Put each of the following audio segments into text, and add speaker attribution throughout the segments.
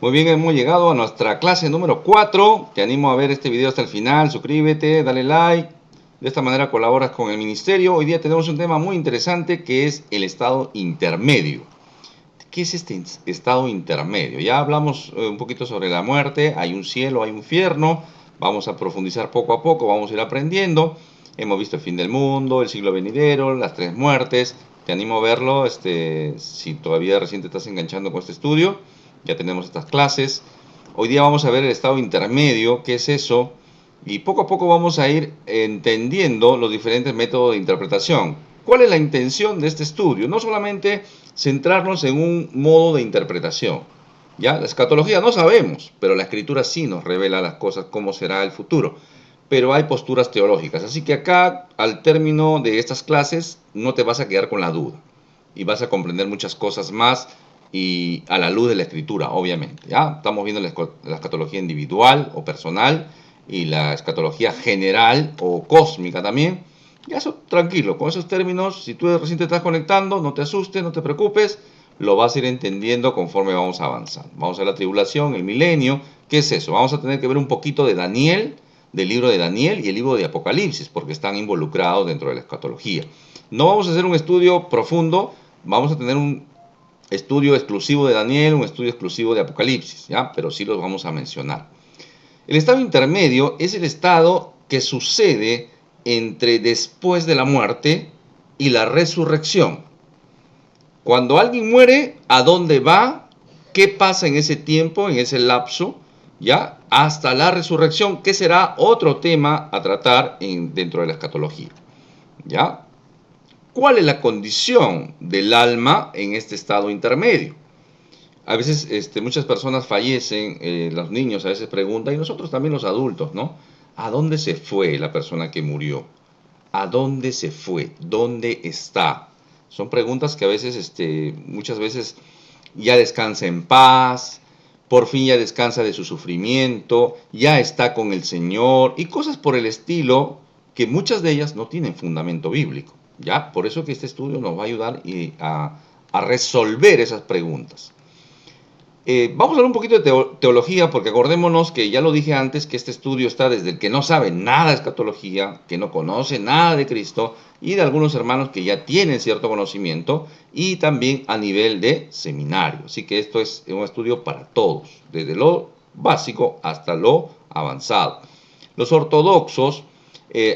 Speaker 1: Muy bien, hemos llegado a nuestra clase número 4. Te animo a ver este video hasta el final. Suscríbete, dale like. De esta manera colaboras con el ministerio. Hoy día tenemos un tema muy interesante que es el estado intermedio. ¿Qué es este estado intermedio? Ya hablamos un poquito sobre la muerte. Hay un cielo, hay un infierno. Vamos a profundizar poco a poco, vamos a ir aprendiendo. Hemos visto el fin del mundo, el siglo venidero, las tres muertes. Te animo a verlo si todavía recién te estás enganchando con este estudio. Ya tenemos estas clases. Hoy día vamos a ver el estado intermedio, qué es eso, y poco a poco vamos a ir entendiendo los diferentes métodos de interpretación. ¿Cuál es la intención de este estudio? No solamente centrarnos en un modo de interpretación. Ya, la escatología no sabemos, pero la escritura sí nos revela las cosas, cómo será el futuro. Pero hay posturas teológicas, así que acá, al término de estas clases, no te vas a quedar con la duda y vas a comprender muchas cosas más y a la luz de la escritura, obviamente. ¿Ya? Estamos viendo la escatología individual o personal y la escatología general o cósmica también. Ya eso, tranquilo, con esos términos, si tú recién te estás conectando, no te asustes, no te preocupes, lo vas a ir entendiendo conforme vamos avanzando. Vamos a la tribulación, el milenio, ¿qué es eso? Vamos a tener que ver un poquito de Daniel, del libro de Daniel y el libro de Apocalipsis, porque están involucrados dentro de la escatología. No vamos a hacer un estudio profundo, vamos a tener un estudio exclusivo de Daniel, un estudio exclusivo de Apocalipsis, ¿ya? Pero sí los vamos a mencionar. El estado intermedio es el estado que sucede entre después de la muerte y la resurrección. Cuando alguien muere, ¿a dónde va? ¿Qué pasa en ese tiempo, en ese lapso? ¿Ya? Hasta la resurrección, que será otro tema a tratar dentro de la escatología. ¿Ya? ¿Cuál es la condición del alma en este estado intermedio? A veces muchas personas fallecen, los niños a veces preguntan, y nosotros también los adultos, ¿no? ¿A dónde se fue la persona que murió? ¿A dónde se fue? ¿Dónde está? Son preguntas que a veces, muchas veces ya descansa en paz, por fin ya descansa de su sufrimiento, ya está con el Señor y cosas por el estilo que muchas de ellas no tienen fundamento bíblico. ¿Ya? Por eso que este estudio nos va a ayudar a resolver esas preguntas. Vamos a hablar un poquito de teología, porque acordémonos que ya lo dije antes, que este estudio está desde el que no sabe nada de escatología, que no conoce nada de Cristo, y de algunos hermanos que ya tienen cierto conocimiento, y también a nivel de seminario. Así que esto es un estudio para todos, desde lo básico hasta lo avanzado. Los ortodoxos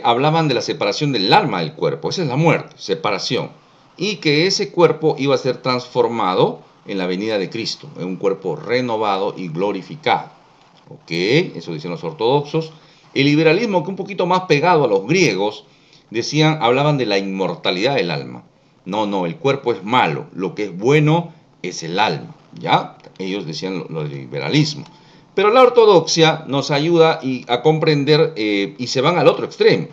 Speaker 1: hablaban de la separación del alma del cuerpo, esa es la muerte, separación, y que ese cuerpo iba a ser transformado en la venida de Cristo, en un cuerpo renovado y glorificado. ¿Ok? Eso dicen los ortodoxos. El liberalismo, que un poquito más pegado a los griegos, hablaban de la inmortalidad del alma. No, el cuerpo es malo, lo que es bueno es el alma. ¿Ya? Ellos decían lo del liberalismo. Pero la ortodoxia nos ayuda a comprender y se van al otro extremo,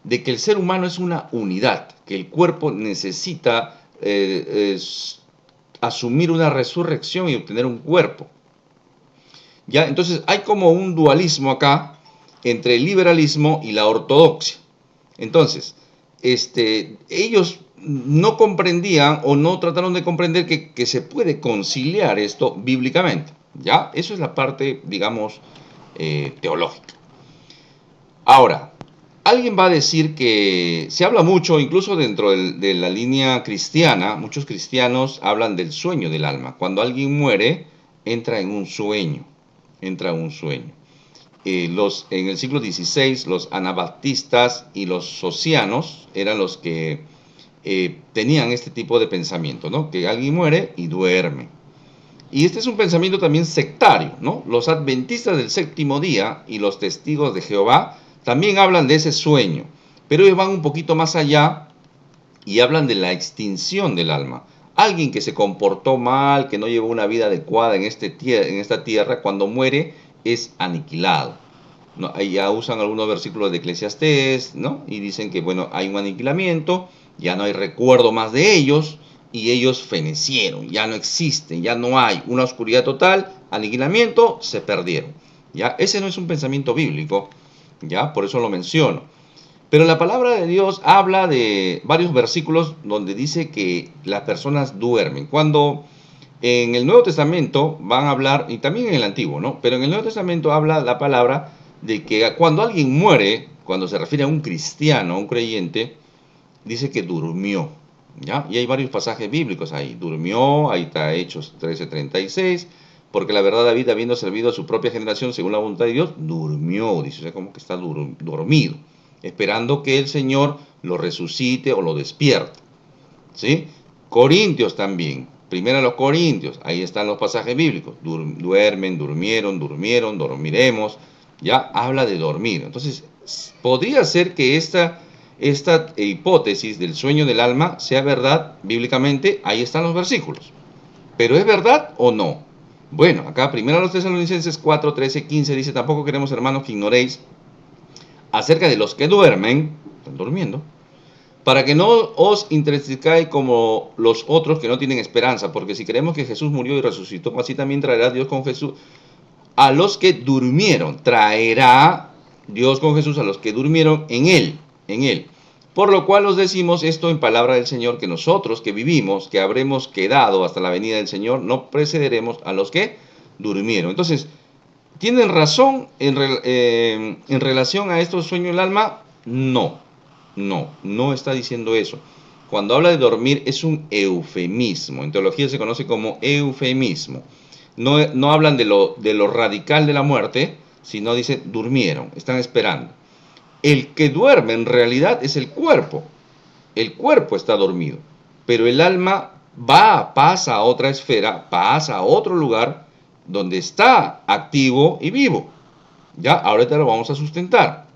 Speaker 1: de que el ser humano es una unidad, que el cuerpo necesita asumir una resurrección y obtener un cuerpo. ¿Ya? Entonces hay como un dualismo acá entre el liberalismo y la ortodoxia. Entonces, ellos no comprendían o no trataron de comprender que se puede conciliar esto bíblicamente. ¿Ya? Eso es la parte, digamos, teológica. Ahora, alguien va a decir que se habla mucho, incluso dentro de la línea cristiana, muchos cristianos hablan del sueño del alma. Cuando alguien muere, entra en un sueño, entra en un sueño. En el siglo XVI, los anabaptistas y los socianos eran los que tenían este tipo de pensamiento, ¿no? Que alguien muere y duerme. Y este es un pensamiento también sectario, ¿no? Los adventistas del séptimo día y los testigos de Jehová también hablan de ese sueño, pero ellos van un poquito más allá y hablan de la extinción del alma. Alguien que se comportó mal, que no llevó una vida adecuada en esta tierra, cuando muere es aniquilado. ¿No? Ahí ya usan algunos versículos de Eclesiastés, ¿no? Y dicen que, bueno, hay un aniquilamiento, ya no hay recuerdo más de ellos, y ellos fenecieron, ya no existen, ya no hay una oscuridad total, aniquilamiento, se perdieron. ¿Ya? Ese no es un pensamiento bíblico, ¿ya? Por eso lo menciono. Pero la palabra de Dios habla de varios versículos donde dice que las personas duermen. Cuando En el Nuevo Testamento van a hablar, y también en el Antiguo, ¿no? Pero en el Nuevo Testamento habla la palabra de que cuando alguien muere, cuando se refiere a un cristiano, a un creyente, dice que durmió, ¿ya? Y hay varios pasajes bíblicos ahí. Durmió, ahí está Hechos 13:36, porque la verdad David, habiendo servido a su propia generación según la voluntad de Dios, durmió, dice, o sea, como que está dormido, esperando que el Señor lo resucite o lo despierte, ¿sí? Corintios también, primero los Corintios, ahí están los pasajes bíblicos, duermen, durmieron, durmieron, dormiremos, ya habla de dormir. Entonces, podría ser que esta hipótesis del sueño del alma sea verdad bíblicamente, ahí están los versículos. ¿Pero es verdad o no? Bueno, acá primero los Tesalonicenses 4, 13, 15 dice, tampoco queremos, hermanos, que ignoréis acerca de los que duermen, están durmiendo, para que no os entristezcáis como los otros que no tienen esperanza, porque si creemos que Jesús murió y resucitó, así también traerá Dios con Jesús a los que durmieron. Traerá Dios con Jesús a los que durmieron en él, en él. Por lo cual os decimos esto en palabra del Señor, que nosotros que vivimos, que habremos quedado hasta la venida del Señor, no precederemos a los que durmieron. Entonces, ¿tienen razón en relación a estos sueños del alma? No, no está diciendo eso. Cuando habla de dormir es un eufemismo. En teología se conoce como eufemismo. No hablan de lo radical de la muerte, sino dice durmieron, están esperando. El que duerme en realidad es el cuerpo. El cuerpo está dormido, pero el alma pasa a otra esfera, pasa a otro lugar donde está activo y vivo. Ya, ahorita lo vamos a sustentar.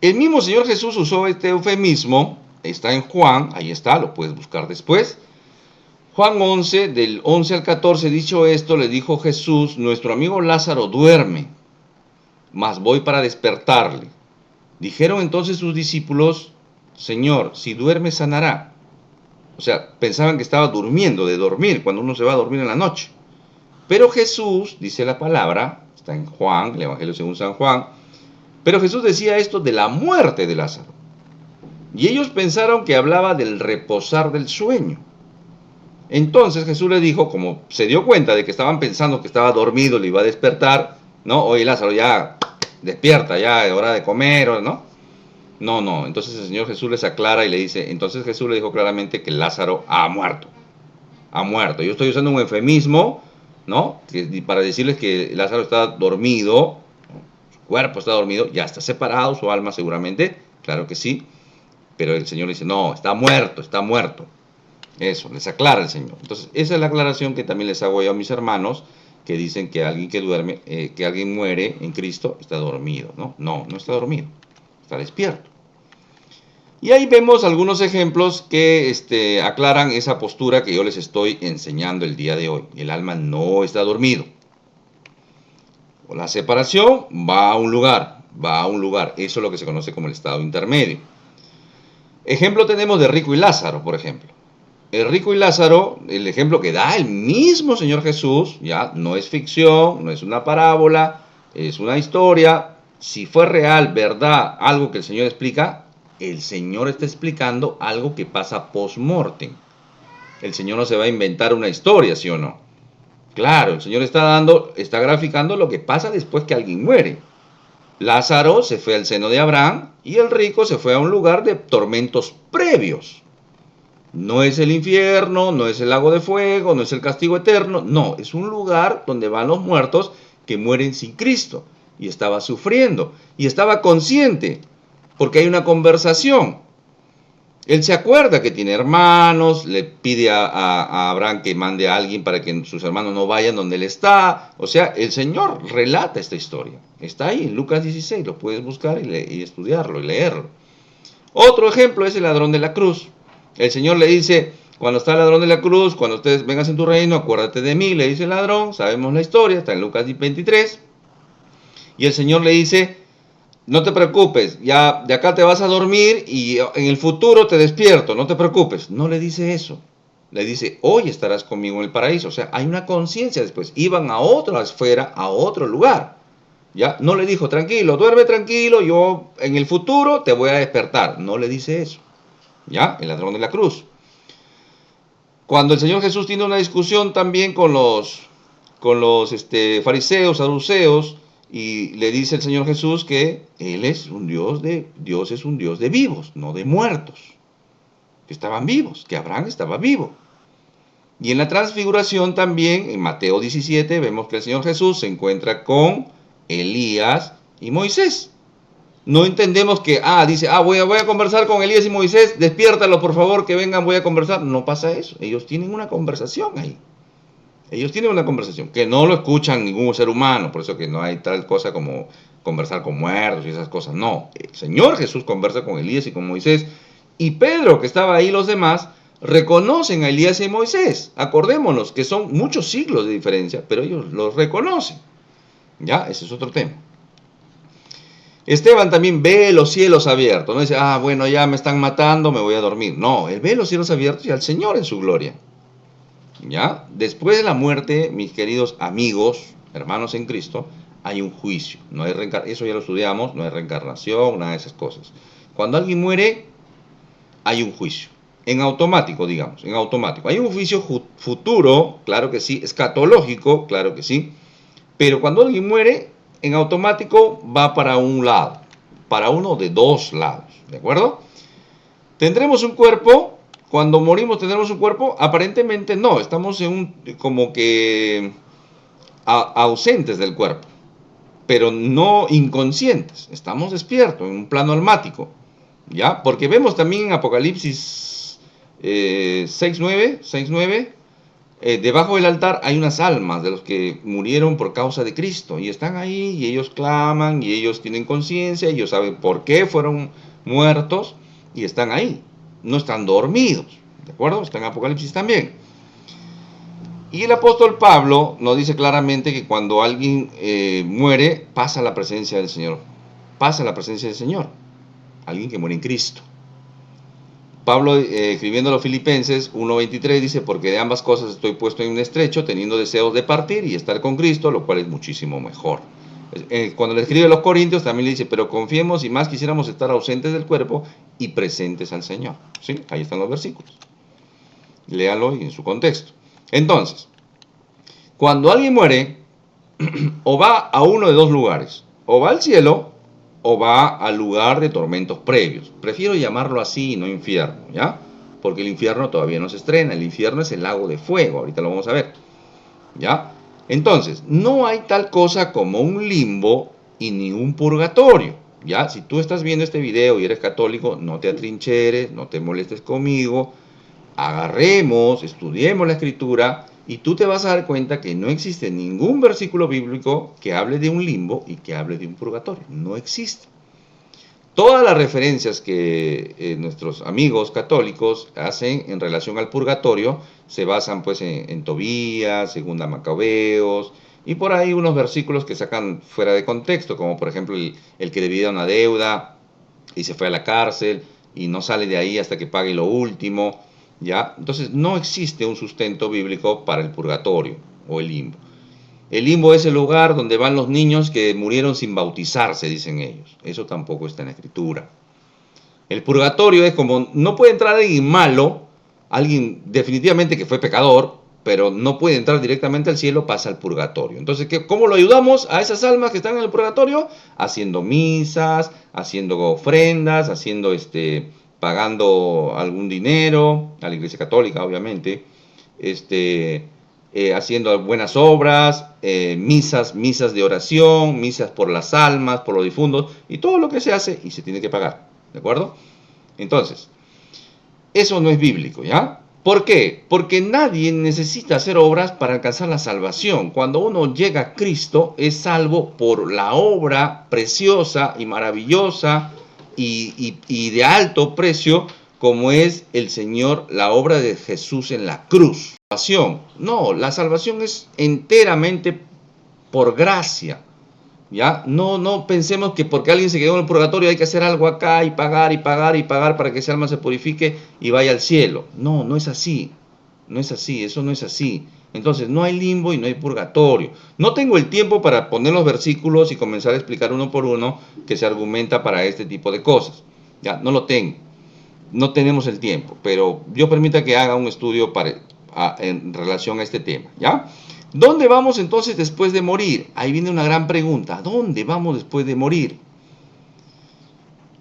Speaker 1: El mismo Señor Jesús usó este eufemismo, está en Juan, ahí está, lo puedes buscar después. Juan 11, del 11 al 14, dicho esto, le dijo Jesús, nuestro amigo Lázaro duerme, mas voy para despertarle. Dijeron entonces sus discípulos, Señor, si duerme sanará. O sea, pensaban que estaba durmiendo, de dormir, cuando uno se va a dormir en la noche. Pero Jesús, dice la palabra, está en Juan, el Evangelio según San Juan, pero Jesús decía esto de la muerte de Lázaro. Y ellos pensaron que hablaba del reposar del sueño. Entonces Jesús le dijo, como se dio cuenta de que estaban pensando que estaba dormido, le iba a despertar, ¿no? Oye, Lázaro, ya despierta, ya es hora de comer, ¿no? No. Entonces el Señor Jesús les aclara y le dice, entonces Jesús le dijo claramente que Lázaro ha muerto. Ha muerto. Yo estoy usando un eufemismo, ¿no? Para decirles que Lázaro está dormido, su cuerpo está dormido, ya está separado, su alma seguramente, claro que sí, pero el Señor dice, no, está muerto, está muerto. Eso, les aclara el Señor. Entonces, esa es la aclaración que también les hago yo a mis hermanos, que dicen que alguien que duerme, que alguien muere en Cristo, está dormido, ¿no? No está dormido, está despierto. Y ahí vemos algunos ejemplos que aclaran esa postura que yo les estoy enseñando el día de hoy. El alma no está dormido. La separación va a un lugar, Eso es lo que se conoce como el estado intermedio. Ejemplo tenemos de Rico y Lázaro, por ejemplo. El rico y Lázaro, el ejemplo que da el mismo Señor Jesús, ya no es ficción, no es una parábola, es una historia. Si fue real, verdad, algo que el Señor explica, el Señor está explicando algo que pasa post-mortem. El Señor no se va a inventar una historia, ¿sí o no? Claro, el Señor está graficando lo que pasa después que alguien muere. Lázaro se fue al seno de Abraham y el rico se fue a un lugar de tormentos previos. No es el infierno, no es el lago de fuego, no es el castigo eterno, no, es un lugar donde van los muertos que mueren sin Cristo. Y estaba sufriendo, y estaba consciente, porque hay una conversación. Él se acuerda que tiene hermanos, le pide a Abraham que mande a alguien para que sus hermanos no vayan donde él está. O sea, el Señor relata esta historia. Está ahí en Lucas 16, lo puedes buscar y estudiarlo y leerlo. Otro ejemplo es el ladrón de la cruz. El Señor le dice, cuando está el ladrón de la cruz, cuando ustedes vengas en tu reino, acuérdate de mí, le dice el ladrón, sabemos la historia, está en Lucas 23. Y el Señor le dice, no te preocupes, ya de acá te vas a dormir y en el futuro te despierto, no te preocupes. No le dice eso, le dice, hoy estarás conmigo en el paraíso. O sea, hay una conciencia después, iban a otra esfera, a otro lugar. Ya, no le dijo, tranquilo, duerme tranquilo, yo en el futuro te voy a despertar. No le dice eso. ¿Ya? El ladrón de la cruz. Cuando el Señor Jesús tiene una discusión también con los fariseos, saduceos, y le dice el Señor Jesús que Él es un Dios de vivos, no de muertos, que estaban vivos, que Abraham estaba vivo. Y en la transfiguración también, en Mateo 17, vemos que el Señor Jesús se encuentra con Elías y Moisés. No entendemos que, dice, voy a conversar con Elías y Moisés, despiértalos por favor, que vengan, voy a conversar. No pasa eso, ellos tienen una conversación ahí. Ellos tienen una conversación que no lo escuchan ningún ser humano, por eso que no hay tal cosa como conversar con muertos y esas cosas. No, el Señor Jesús conversa con Elías y con Moisés, y Pedro, que estaba ahí, los demás, reconocen a Elías y a Moisés. Acordémonos que son muchos siglos de diferencia, pero ellos los reconocen. Ya, ese es otro tema. Esteban también ve los cielos abiertos. No dice, bueno, ya me están matando, me voy a dormir. No, él ve los cielos abiertos y al Señor en su gloria. ¿Ya? Después de la muerte, mis queridos amigos, hermanos en Cristo, hay un juicio. No hay eso ya lo estudiamos, no hay reencarnación, nada de esas cosas. Cuando alguien muere, hay un juicio. En automático, digamos, en automático. Hay un juicio futuro, claro que sí, escatológico, claro que sí. Pero cuando alguien muere, en automático va para un lado, para uno de dos lados, ¿de acuerdo? ¿Tendremos un cuerpo? Cuando morimos, ¿tendremos un cuerpo? Aparentemente no, estamos como que ausentes del cuerpo, pero no inconscientes, estamos despiertos, en un plano almático, ¿ya? Porque vemos también en Apocalipsis 6.9, debajo del altar hay unas almas de los que murieron por causa de Cristo, y están ahí, y ellos claman, y ellos tienen conciencia, ellos saben por qué fueron muertos, y están ahí. No están dormidos, ¿de acuerdo? Está en Apocalipsis también. Y el apóstol Pablo nos dice claramente que cuando alguien muere, pasa a la presencia del Señor. Pasa a la presencia del Señor. Alguien que muere en Cristo. Pablo, escribiendo a los Filipenses 1.23, dice, porque de ambas cosas estoy puesto en un estrecho, teniendo deseos de partir y estar con Cristo, lo cual es muchísimo mejor. Cuando le escribe a los Corintios también le dice, pero confiemos y más quisiéramos estar ausentes del cuerpo y presentes al Señor. ¿Sí? Ahí están los versículos. Léalo en su contexto. Entonces, cuando alguien muere, o va a uno de dos lugares, o va al cielo, o va al lugar de tormentos previos. Prefiero llamarlo así y no infierno, ¿ya? Porque el infierno todavía no se estrena, el infierno es el lago de fuego, ahorita lo vamos a ver, ¿ya? Entonces, no hay tal cosa como un limbo y ni un purgatorio, ¿ya? Si tú estás viendo este video y eres católico, no te atrincheres, no te molestes conmigo, agarremos, estudiemos la escritura y tú te vas a dar cuenta que no existe ningún versículo bíblico que hable de un limbo y que hable de un purgatorio. No existe. Todas las referencias que nuestros amigos católicos hacen en relación al purgatorio se basan pues en Tobías, Segunda Macabeos y por ahí unos versículos que sacan fuera de contexto, como por ejemplo el que debía una deuda y se fue a la cárcel y no sale de ahí hasta que pague lo último, ¿ya? Entonces no existe un sustento bíblico para el purgatorio o el limbo. El limbo es el lugar donde van los niños que murieron sin bautizarse, dicen ellos. Eso tampoco está en la escritura. El purgatorio es como, no puede entrar alguien malo, alguien definitivamente que fue pecador, pero no puede entrar directamente al cielo, pasa al purgatorio. Entonces, ¿cómo lo ayudamos a esas almas que están en el purgatorio? Haciendo misas, haciendo ofrendas, pagando algún dinero, a la Iglesia Católica, obviamente, haciendo buenas obras, misas de oración, misas por las almas, por los difuntos, y todo lo que se hace y se tiene que pagar, ¿de acuerdo? Entonces, eso no es bíblico, ¿ya? ¿Por qué? Porque nadie necesita hacer obras para alcanzar la salvación. Cuando uno llega a Cristo, es salvo por la obra preciosa y maravillosa y de alto precio, como es el Señor, la obra de Jesús en la cruz. No, la salvación es enteramente por gracia. ¿Ya? No pensemos que porque alguien se quedó en el purgatorio hay que hacer algo acá y pagar y pagar y pagar para que ese alma se purifique y vaya al cielo. No es así. No es así, eso no es así. Entonces no hay limbo y no hay purgatorio. No tengo el tiempo para poner los versículos y comenzar a explicar uno por uno que se argumenta para este tipo de cosas. Ya, no lo tengo. No tenemos el tiempo, pero Dios permita que haga un estudio en relación a este tema, ¿ya? ¿Dónde vamos entonces después de morir? Ahí viene una gran pregunta. ¿Dónde vamos después de morir?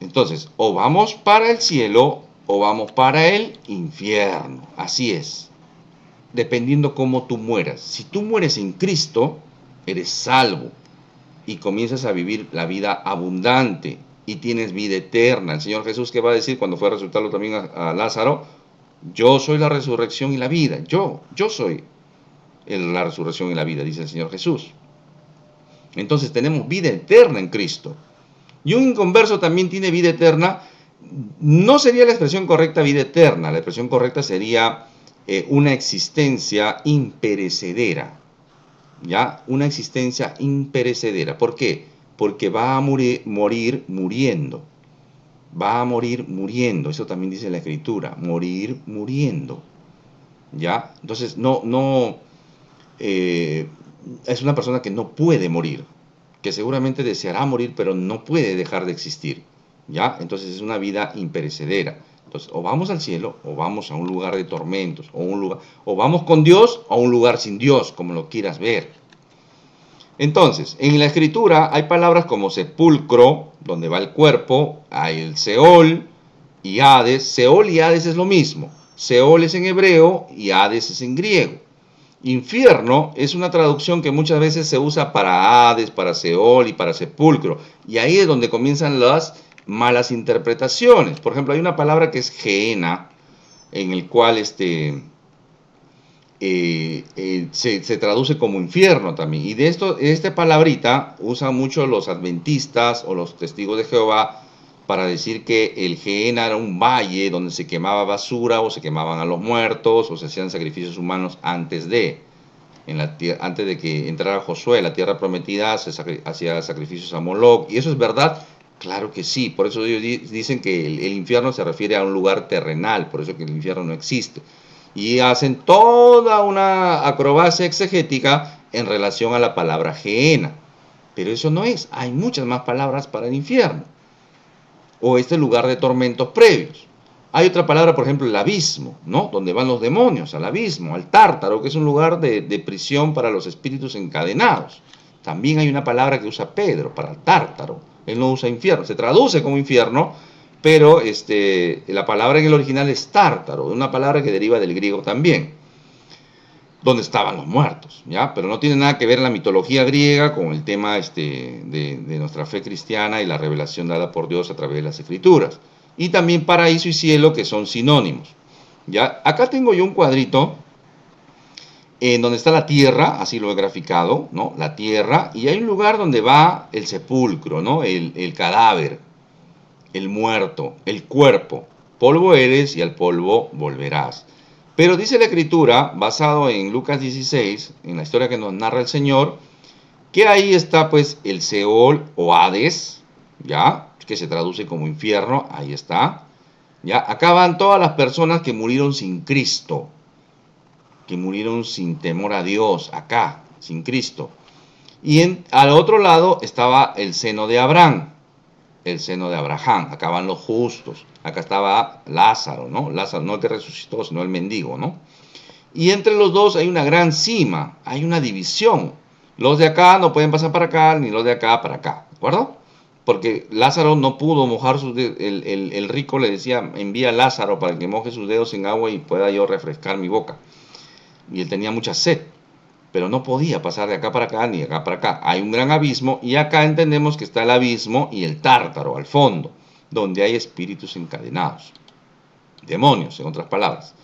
Speaker 1: Entonces, o vamos para el cielo o vamos para el infierno. Así es. Dependiendo cómo tú mueras. Si tú mueres en Cristo, eres salvo y comienzas a vivir la vida abundante y tienes vida eterna. El Señor Jesús, ¿qué va a decir cuando fue a resucitarlo también a Lázaro? Yo soy la resurrección y la vida. Yo soy la resurrección y la vida, dice el Señor Jesús. Entonces tenemos vida eterna en Cristo. Y un inconverso también tiene vida eterna. No sería la expresión correcta vida eterna. La expresión correcta sería una existencia imperecedera. ¿Ya? Una existencia imperecedera. ¿Por qué? Porque va a morir muriendo. Va a morir muriendo. Eso también dice la Escritura. Morir muriendo. ¿Ya? Entonces, es una persona que no puede morir, que seguramente deseará morir, pero no puede dejar de existir, ¿ya? Entonces es una vida imperecedera. Entonces, o vamos al cielo, o vamos a un lugar de tormentos, o vamos con Dios, a un lugar sin Dios, como lo quieras ver. Entonces, en la Escritura hay palabras como sepulcro, donde va el cuerpo, hay el Seol y Hades. Seol y Hades es lo mismo. Seol es en hebreo y Hades es en griego. Infierno es una traducción que muchas veces se usa para Hades, para Seol y para sepulcro. Y ahí es donde comienzan las malas interpretaciones. Por ejemplo, hay una palabra que es Gehenna, en el cual se traduce como infierno también. Y de esta palabrita usan mucho los adventistas o los testigos de Jehová para decir que el Gehenna era un valle donde se quemaba basura o se quemaban a los muertos o se hacían sacrificios humanos antes de que entrara Josué, la tierra prometida, se hacía sacrificios a Moloch. ¿Y eso es verdad? Claro que sí. Por eso ellos dicen que el infierno se refiere a un lugar terrenal, por eso que el infierno no existe. Y hacen toda una acrobacia exegética en relación a la palabra Gehenna. Pero eso no es. Hay muchas más palabras para el infierno o este lugar de tormentos previos. Hay otra palabra, por ejemplo, el abismo, ¿no? Donde van los demonios, al abismo, al tártaro, que es un lugar de prisión para los espíritus encadenados. También hay una palabra que usa Pedro para el tártaro. Él no usa infierno, se traduce como infierno, pero la palabra en el original es tártaro, una palabra que deriva del griego también, donde estaban los muertos, ¿ya? Pero no tiene nada que ver la mitología griega con el tema de nuestra fe cristiana y la revelación dada por Dios a través de las Escrituras. Y también paraíso y cielo, que son sinónimos, ¿ya? Acá tengo yo un cuadrito en donde está la tierra, así lo he graficado, ¿no? La tierra, y hay un lugar donde va el sepulcro, ¿no? El cadáver, el muerto, el cuerpo. Polvo eres y al polvo volverás. Pero dice la Escritura, basado en Lucas 16, en la historia que nos narra el Señor, que ahí está pues el Seol o Hades, ¿ya? Que se traduce como infierno, ahí está. ¿Ya? Acá van todas las personas que murieron sin Cristo, que murieron sin temor a Dios, acá, sin Cristo. Y al otro lado estaba el seno de Abraham, el seno de Abraham, acá van los justos, acá estaba Lázaro, ¿no? Lázaro, no el que resucitó, sino el mendigo, ¿no? Y entre los dos hay una gran cima, hay una división. Los de acá no pueden pasar para acá, ni los de acá para acá, ¿de acuerdo? Porque Lázaro no pudo mojar sus dedos, el rico le decía, envía a Lázaro para que moje sus dedos en agua y pueda yo refrescar mi boca. Y él tenía mucha sed, pero no podía pasar de acá para acá ni de acá para acá. Hay un gran abismo y acá entendemos que está el abismo y el tártaro al fondo, donde hay espíritus encadenados, demonios, en otras palabras.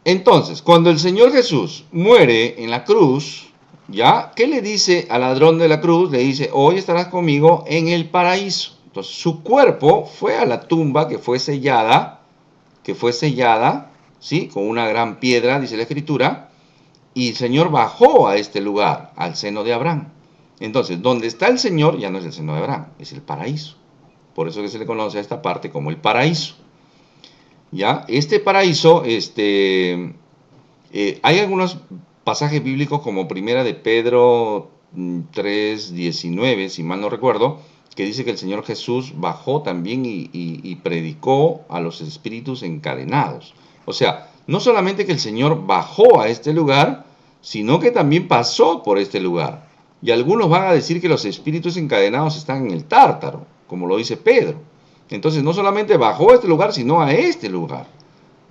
Speaker 1: Entonces, cuando el Señor Jesús muere en la cruz, ¿ya? ¿Qué le dice al ladrón de la cruz? Le dice, hoy estarás conmigo en el paraíso. Entonces, su cuerpo fue a la tumba que fue sellada, ¿sí? Con una gran piedra, dice la Escritura, y el Señor bajó a este lugar, al seno de Abraham. Entonces, donde está el Señor ya no es el seno de Abraham, es el paraíso. Por eso que se le conoce a esta parte como el paraíso. ¿Ya? Este paraíso, hay algunos pasajes bíblicos como primera de Pedro 3:19, si mal no recuerdo, que dice que el Señor Jesús bajó también y predicó a los espíritus encadenados. O sea, no solamente que el Señor bajó a este lugar, sino que también pasó por este lugar. Y algunos van a decir que los espíritus encadenados están en el Tártaro, como lo dice Pedro. Entonces no solamente bajó a este lugar, sino a este lugar.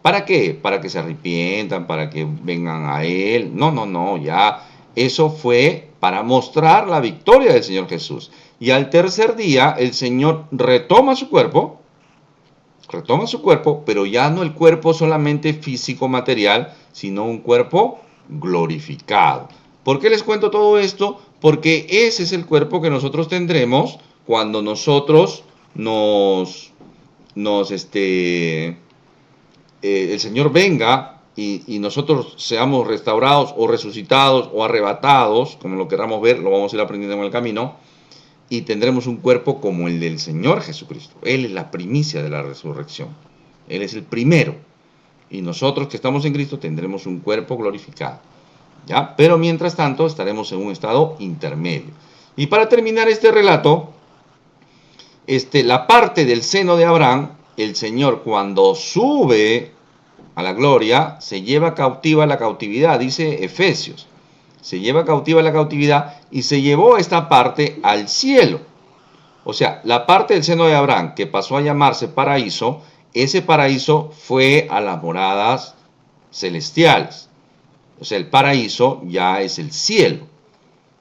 Speaker 1: ¿Para qué? Para que se arrepientan, para que vengan a Él. No, no, no, ya eso fue para mostrar la victoria del Señor Jesús. Y al tercer día el Señor retoma su cuerpo, pero ya no el cuerpo solamente físico material, sino un cuerpo glorificado. ¿Por qué les cuento todo esto? Porque ese es el cuerpo que nosotros tendremos cuando nosotros el Señor venga y nosotros seamos restaurados o resucitados o arrebatados, como lo queramos ver, lo vamos a ir aprendiendo en el camino, y tendremos un cuerpo como el del Señor Jesucristo. Él es la primicia de la resurrección. Él es el primero. Y nosotros que estamos en Cristo tendremos un cuerpo glorificado. ¿Ya? Pero mientras tanto estaremos en un estado intermedio. Y para terminar este relato, la parte del seno de Abraham, el Señor cuando sube a la gloria, se lleva cautiva la cautividad, dice Efesios. Se lleva cautiva la cautividad y se llevó esta parte al cielo. O sea, la parte del seno de Abraham que pasó a llamarse paraíso, ese paraíso fue a las moradas celestiales. O sea, el paraíso ya es el cielo.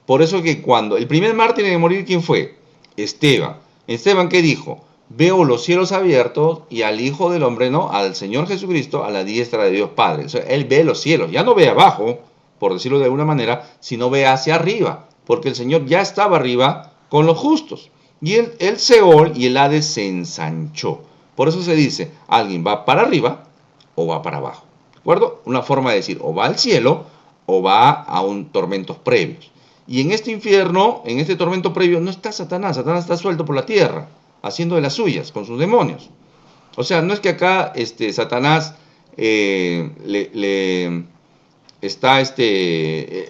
Speaker 1: Por eso que cuando el primer mártir en morir, ¿quién fue? Esteban. Esteban, ¿qué dijo? Veo los cielos abiertos y al Hijo del Hombre, ¿no? Al Señor Jesucristo a la diestra de Dios Padre. O sea, él ve los cielos, ya no ve abajo, por decirlo de alguna manera, sino ve hacia arriba, porque el Señor ya estaba arriba con los justos. Y el Seol y el Hades se ensanchó. Por eso se dice, alguien va para arriba o va para abajo. ¿De acuerdo? Una forma de decir, o va al cielo o va a un tormentos previos. Y en este infierno, en este tormento previo, no está Satanás. Satanás está suelto por la tierra, haciendo de las suyas, con sus demonios. O sea, no es que acá Satanás le está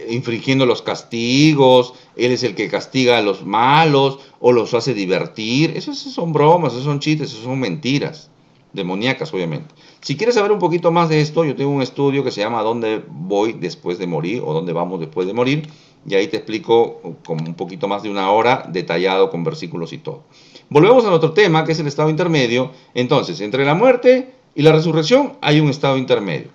Speaker 1: infringiendo los castigos, él es el que castiga a los malos o los hace divertir. Eso son bromas, esos son chistes, eso son mentiras demoníacas, obviamente. Si quieres saber un poquito más de esto, yo tengo un estudio que se llama ¿Dónde voy después de morir? O ¿Dónde vamos después de morir? Y ahí te explico con un poquito más de una hora, detallado con versículos y todo. Volvemos a otro tema, que es el estado intermedio. Entonces, entre la muerte y la resurrección hay un estado intermedio.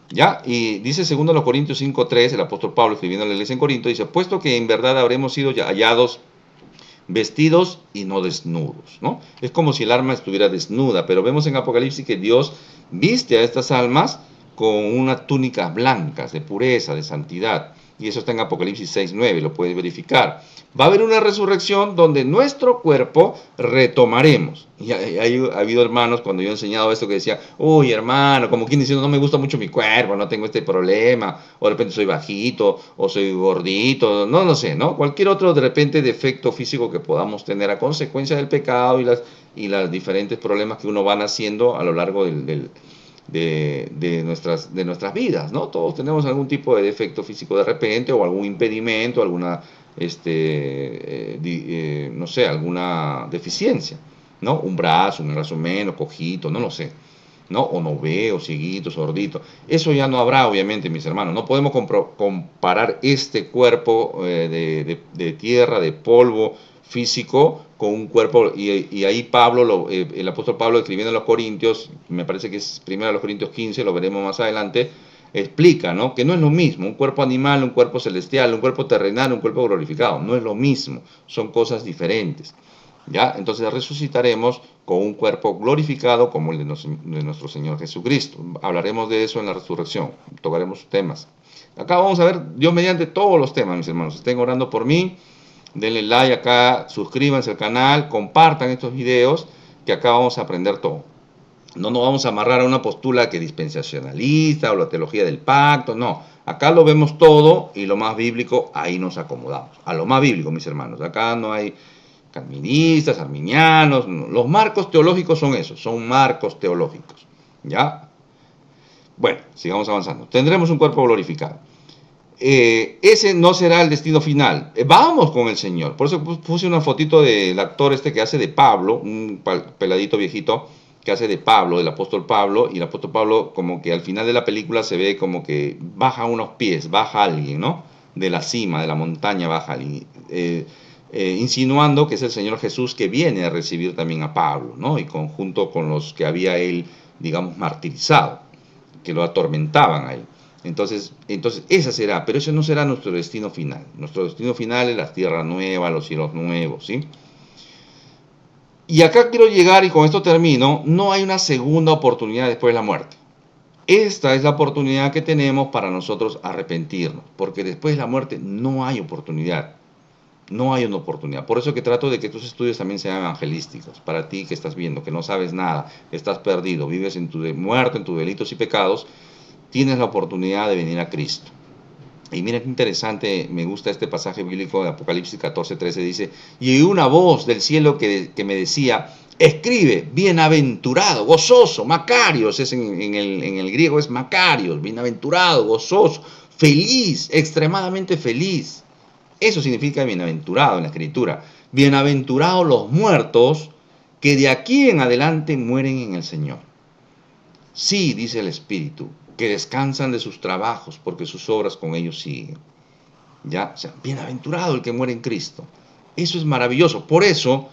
Speaker 1: ¿Ya? Y dice segundo los Corintios 5:3, el apóstol Pablo escribiendo a la iglesia en Corinto, dice, puesto que en verdad habremos sido hallados vestidos y no desnudos, ¿no? Es como si el alma estuviera desnuda, pero vemos en Apocalipsis que Dios viste a estas almas con unas túnicas blancas de pureza, de santidad. Y eso está en Apocalipsis 6:9, lo puedes verificar. Va a haber una resurrección donde nuestro cuerpo retomaremos. Y ha habido hermanos, cuando yo he enseñado esto, que decían, uy, hermano, como quien diciendo, no me gusta mucho mi cuerpo, no tengo este problema, o de repente soy bajito, o soy gordito, no sé, ¿no? Cualquier otro, de repente, defecto físico que podamos tener a consecuencia del pecado y las diferentes problemas que uno va haciendo a lo largo de nuestras vidas, ¿no? Todos tenemos algún tipo de defecto físico de repente, o algún impedimento, alguna no sé, alguna deficiencia, ¿no? Un brazo menos, cojito, no lo sé, ¿no? O no veo, cieguito, sordito. Eso ya no habrá, obviamente, mis hermanos. No podemos comparar este cuerpo de tierra, de polvo físico, con un cuerpo, y ahí Pablo, el apóstol Pablo escribiendo a los Corintios, me parece que es primero a los Corintios 15, lo veremos más adelante, explica, ¿no? Que no es lo mismo, un cuerpo animal, un cuerpo celestial, un cuerpo terrenal, un cuerpo glorificado, no es lo mismo, son cosas diferentes, ¿ya? Entonces resucitaremos con un cuerpo glorificado como el de nuestro Señor Jesucristo. Hablaremos de eso en la resurrección, tocaremos temas. Acá vamos a ver, Dios mediante, todos los temas, mis hermanos. Estén orando por mí, denle like acá, suscríbanse al canal, compartan estos videos, que acá vamos a aprender todo. No nos vamos a amarrar a una postura que dispensacionalista o la teología del pacto, no. Acá lo vemos todo y lo más bíblico, ahí nos acomodamos. A lo más bíblico, mis hermanos. Acá no hay calvinistas, arminianos. No. Los marcos teológicos son esos, son marcos teológicos. ¿Ya? Bueno, sigamos avanzando. Tendremos un cuerpo glorificado. Ese no será el destino final. Vamos con el Señor. Por eso puse una fotito del actor que hace de Pablo, un peladito viejito, que hace de Pablo, del apóstol Pablo, y el apóstol Pablo como que al final de la película se ve como que baja unos pies, baja alguien, ¿no? De la cima, de la montaña baja alguien, insinuando que es el Señor Jesús que viene a recibir también a Pablo, ¿no? Y junto con los que había él, digamos, martirizado, que lo atormentaban a él. Entonces esa será, pero ese no será nuestro destino final. Nuestro destino final es la tierra nueva, los cielos nuevos, ¿sí? Y acá quiero llegar, y con esto termino. No hay una segunda oportunidad después de la muerte. Esta es la oportunidad que tenemos para nosotros arrepentirnos, porque después de la muerte no hay oportunidad. No hay una oportunidad. Por eso que trato de que tus estudios también sean evangelísticos. Para ti que estás viendo, que no sabes nada, que estás perdido, vives en tu muerto, en tus delitos y pecados, tienes la oportunidad de venir a Cristo. Y mira qué interesante, me gusta este pasaje bíblico de Apocalipsis 14:13, dice, y oí una voz del cielo que me decía, escribe, bienaventurado, gozoso, Macarios, es en el griego es Macarios, bienaventurado, gozoso, feliz, extremadamente feliz. Eso significa bienaventurado en la escritura. Bienaventurados los muertos que de aquí en adelante mueren en el Señor. Sí, dice el Espíritu, que descansan de sus trabajos, porque sus obras con ellos siguen. ¿Ya? O sea, bienaventurado el que muere en Cristo. Eso es maravilloso. Por eso,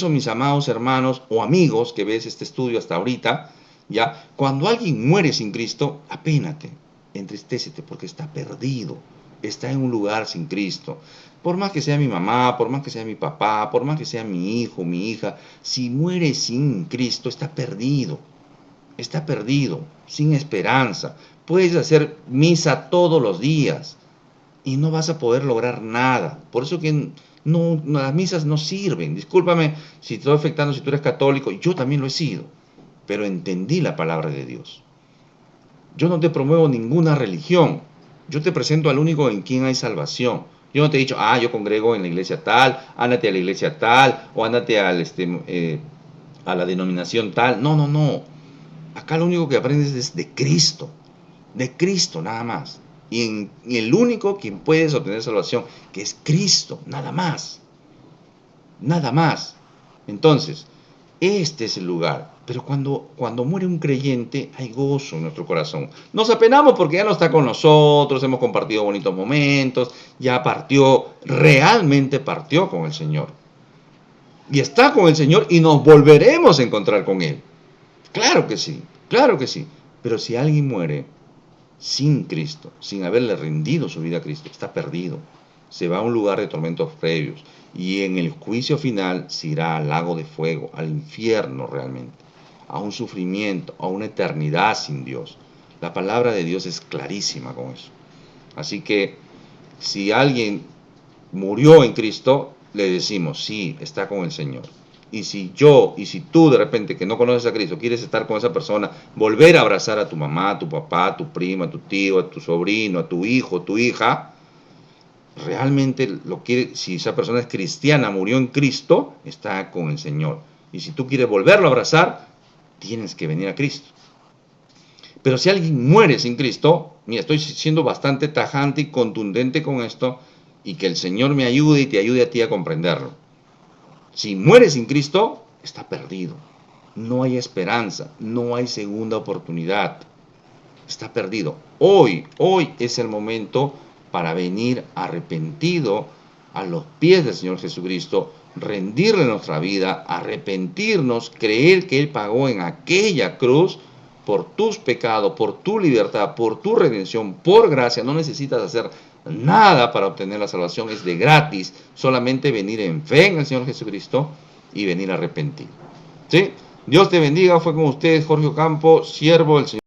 Speaker 1: mis amados hermanos o amigos que ves este estudio hasta ahorita, ya, cuando alguien muere sin Cristo, apénate, entristécete, porque está perdido, está en un lugar sin Cristo. Por más que sea mi mamá, por más que sea mi papá, por más que sea mi hijo, mi hija, si muere sin Cristo, está perdido, sin esperanza. Puedes hacer misa todos los días y no vas a poder lograr nada. Por eso que no, las misas no sirven. Discúlpame si te estoy afectando, si tú eres católico, yo también lo he sido, pero entendí la palabra de Dios. Yo no te promuevo ninguna religión, yo te presento al único en quien hay salvación. Yo no te he dicho, yo congrego en la iglesia tal, ándate a la iglesia tal, o ándate a la denominación tal. No, no, no. Acá lo único que aprendes es de Cristo nada más. Y el único quien puedes obtener salvación, que es Cristo, nada más. Nada más. Entonces, este es el lugar. Pero cuando muere un creyente, hay gozo en nuestro corazón. Nos apenamos porque ya no está con nosotros, hemos compartido bonitos momentos, ya realmente partió con el Señor. Y está con el Señor y nos volveremos a encontrar con Él. Claro que sí, claro que sí. Pero si alguien muere sin Cristo, sin haberle rendido su vida a Cristo, está perdido. Se va a un lugar de tormentos previos y en el juicio final se irá al lago de fuego, al infierno realmente, a un sufrimiento, a una eternidad sin Dios. La palabra de Dios es clarísima con eso. Así que si alguien murió en Cristo, le decimos, sí, está con el Señor. Y si tú de repente que no conoces a Cristo, quieres estar con esa persona, volver a abrazar a tu mamá, a tu papá, a tu primo, a tu tío, a tu sobrino, a tu hijo, a tu hija, realmente lo quiere, si esa persona es cristiana, murió en Cristo, está con el Señor. Y si tú quieres volverlo a abrazar, tienes que venir a Cristo. Pero si alguien muere sin Cristo, mira, estoy siendo bastante tajante y contundente con esto, y que el Señor me ayude y te ayude a ti a comprenderlo. Si muere sin Cristo, está perdido. No hay esperanza, no hay segunda oportunidad. Está perdido. Hoy es el momento para venir arrepentido a los pies del Señor Jesucristo, rendirle nuestra vida, arrepentirnos, creer que Él pagó en aquella cruz por tus pecados, por tu libertad, por tu redención, por gracia. No necesitas hacer nada para obtener la salvación, es de gratis. Solamente venir en fe en el Señor Jesucristo y venir arrepentido. ¿Sí? Dios te bendiga. Fue con ustedes Jorge Ocampo, siervo del Señor.